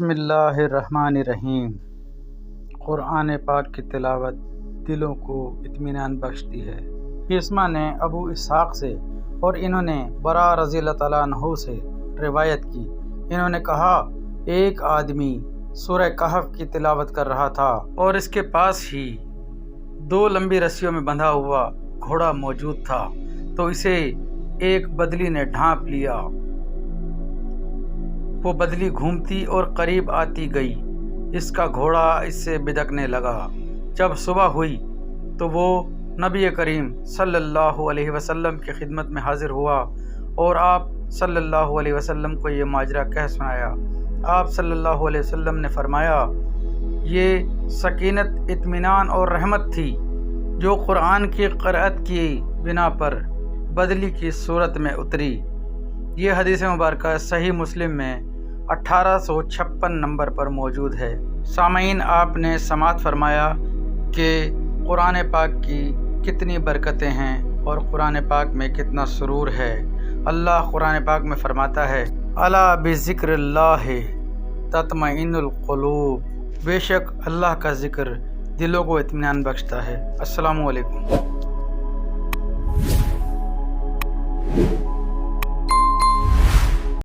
बिस्मिल्लाहिर्रहमानिर्रहीम। क़ुरान पाक की तिलावत दिलों को इत्मीनान बख्शती है। इसमा ने अबू इसहाक़ से और इन्होंने बरा रज़ी अल्लाह तआला अन्हु से रिवायत की। इन्होंने कहा, एक आदमी सूरह कहफ की तिलावत कर रहा था और इसके पास ही दो लंबी रस्सियों में बंधा हुआ घोड़ा मौजूद था, तो इसे एक बदली ने ढांप लिया। वो बदली घूमती और करीब आती गई। इसका घोड़ा इससे बिदकने लगा। जब सुबह हुई तो वो नबी करीम सल्लल्लाहु अलैहि वसल्लम की खिदमत में हाजिर हुआ और आप सल्लल्लाहु अलैहि वसल्लम को ये माजरा कह सुनाया। आप सल्लल्लाहु अलैहि वसल्लम ने फरमाया, ये सकीनत, इत्मीनान और रहमत थी जो कुरान की क़राअत की बिना पर बदली की सूरत में उतरी। ये हदीस मुबारक सही मुस्लिम में 1856 नंबर पर मौजूद है। सामईन, आपने समात फरमाया कि कुरान पाक की कितनी बरकतें हैं और कुरान पाक में कितना सुरूर है। अल्लाह कुरान पाक में फरमाता है, अला बिज़िक्रिल्लाहि तत्मइन्नुल क़ुलूब। बेशक अल्लाह का ज़िक्र दिलों को इत्मीनान बख्शता है। अस्सलामु अलैकुम।